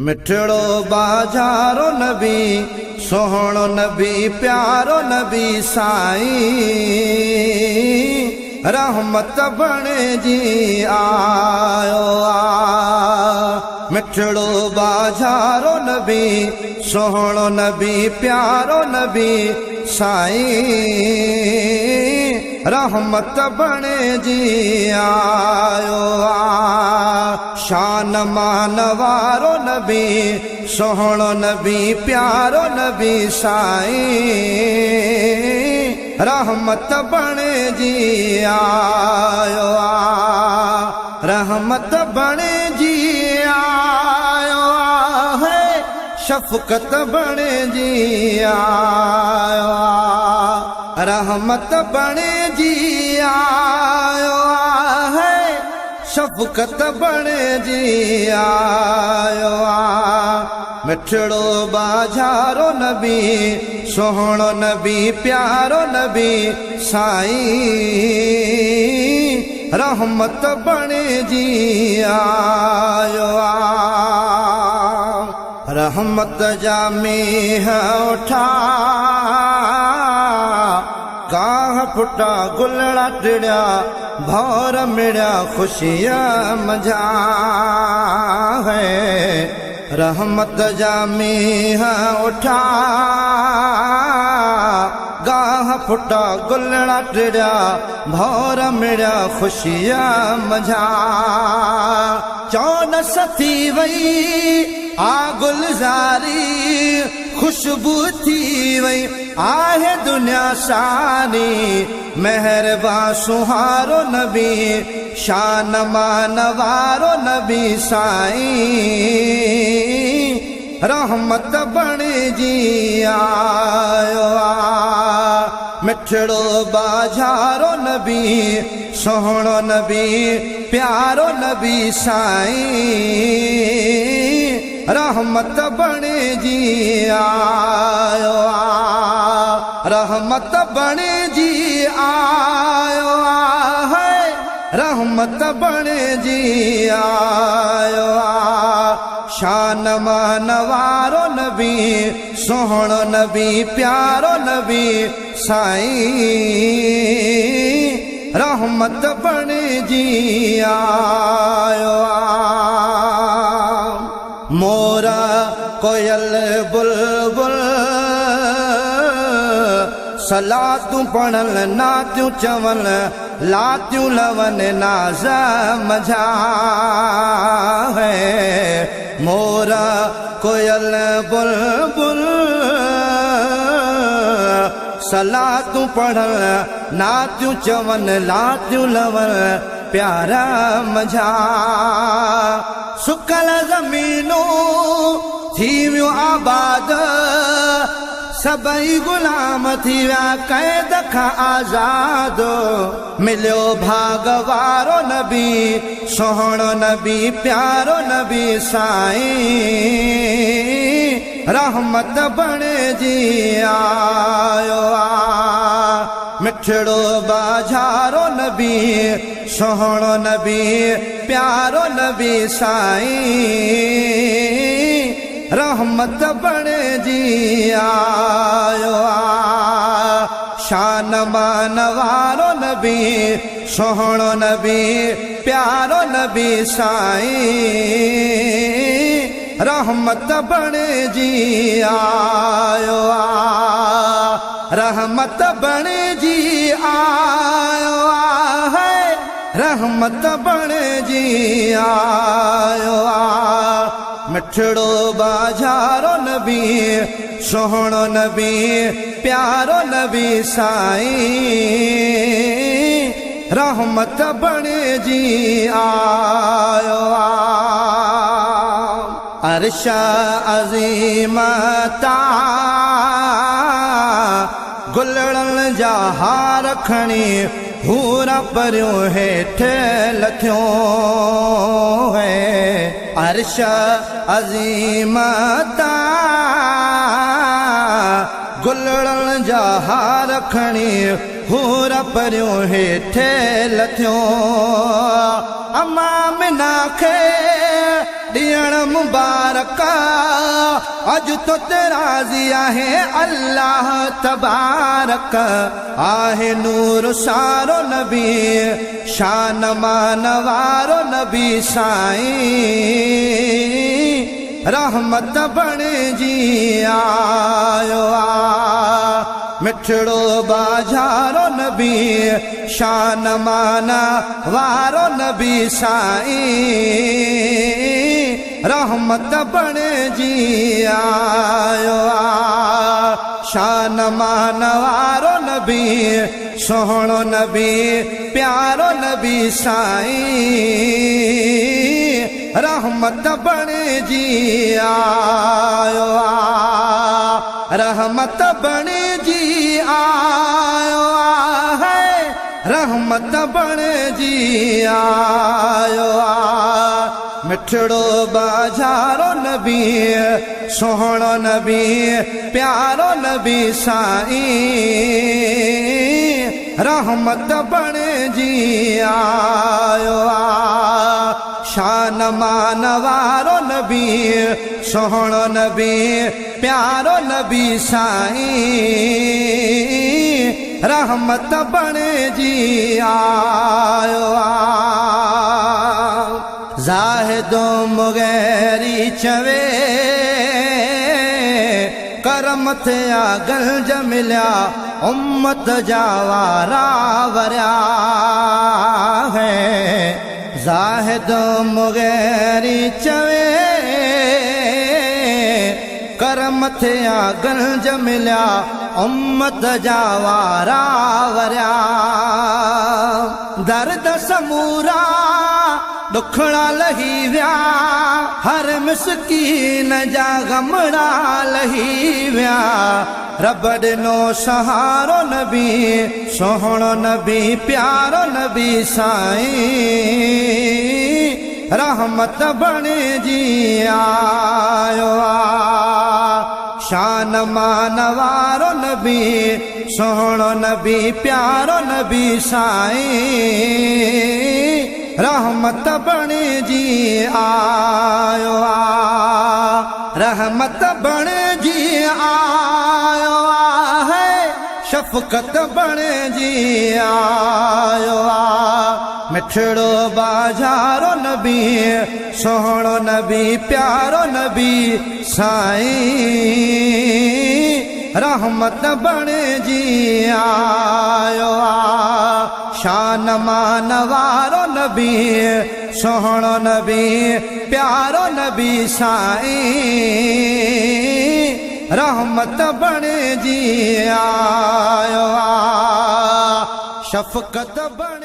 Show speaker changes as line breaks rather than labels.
मिठड़ो बाजारो नबी सोहणो नबी प्यारो नबी साईं रहमत बणे जी आयो आ। मिठड़ो बाजारो नबी सोहणो नबी प्यारो नबी साईं रहमत बणे जी आयो आ। शान मान वारो नबी सोहणो नबी प्यारो नबी साईं रहमत बणे जी आयो आ। रहमत बणे जी आयो है शफकत बणे जी आयो आ। रहमत बणे जी आयो है शफकत बणे जी आयो आ। मिठड़ो बाजारो नबी सोहणो नबी प्यारो नबी साईं रहमत बणे जी आयो आ। रहमत जा मींह उठा गाह फुटा गुलड़ा टिड़िया भौर मिड़िया खुशियां मजा है। रहमत जा मींह उठा गाह फुटा गुलड़ा टिड़िया भौर मिड़िया खुशियां मजा। चौन सथी वई आ गुलजारी खुशबू थी वई आहे दुनिया सारी। मेहरबा सुहारो नबी शान मान वारो नबी साईं रहमत बणे जी आयो आ। मिठड़ो बाजारो नबी सोहणो नबी प्यारो नबी साईं रहमत बणे जी आयो आ। रहमत बणे जी आयो है रहमत बणे जी आयो आ। शान मान वारो नबी सोहणो नबी प्यारो नबी साईं रहमत बणे जी आयो आ। मोरा कोयल बुलबुल सलातूं पढ़ल नातियूं चवल लातियूं लवन नाज़ मजा है। मोरा कोयल बुलबुल सलातूं पढ़ल नातियूं चवन लातियूं लवन प्यारा मजा। सुकल ज़मीनूं थी वियूं आबाद सबई गुलाम थी विया क़ैद खां आज़ाद। मिलियो भाग वारो नबी सोहणो नबी प्यारो नबी साईं रहमत बणे जी आयो आ। मिठड़ो बाजारो नबी सोहणो नबी प्यारो नबी साईं रहमत बणे जी आयो आ। शान मान वारो नबी सोहणो नबी प्यारो नबी साईं रहमत बणे जी आयो आ। रहमत बणे जी आयो है रहमत बणे जी आयो आ। मिठड़ो बाजारो नबी सोहणो नबी प्यारो नबी साईं रहमत बणे जी आयो आ। अर्श अज़ीमता गुलड़न जा हार खणी हूरा परियों हेठि लथियों है। अर्श अज़ीमता गुलड़न जा हार खणी हूरा परियों हेठि लथियों। अमा मिना खे ॾियण मुबारक अज तो राज़ी आहे अल्लाह तबारक आहे नूर सारो नबी शान मान वारो नबी साईं रहमत बणिजी आयो आ मिठड़ो बाजारो नबी शान माना वारो नबी साईं रहमत बणिजी आयो आ शान मान वारो नबी सोहणो नबी प्यारो नबी साईं रहमत बणिजी आयो आ रहमत बणिजी आयो है रहमत बणिजी आयो आ मिठड़ो बाजारो नबी सोहणो नबी प्यारो नबी साईं रहमत बणिजी आयो आ शान मान वारो नबी सोहणो नबी प्यारो नबी साईं रहमत बणिजी आयो आ ज़ाहिदो मुगैरी चवे करम थिया गंज मिलिया उम्मत जा वारा वरिया है ज़ाहिदो मुगैरी चवे करम थिया गंज मिलिया उम्मत जा वारा वरिया दर्द समूरा दुखड़ा लही विया हर मिसकीन जा गमड़ा लही विया रब ॾिनो सहारो नबी सोहणो नबी प्यारो नबी साईं रहमत बणिजी आयो आ शान मान वारो नबी सोहणो नबी प्यारो नबी साईं रहमत बणिजी आयो आ रहमत बणिजी आयो है शफ़क़त बणिजी आयो आ मिठड़ो बाजारो नबी सोहणो नबी प्यारो नबी साईं रहमत बणिजी आयो आ शान मान वारो नबी सोहणो नबी प्यारो नबी साईं रहमत बणिजी आयो आ शफ़क़त बण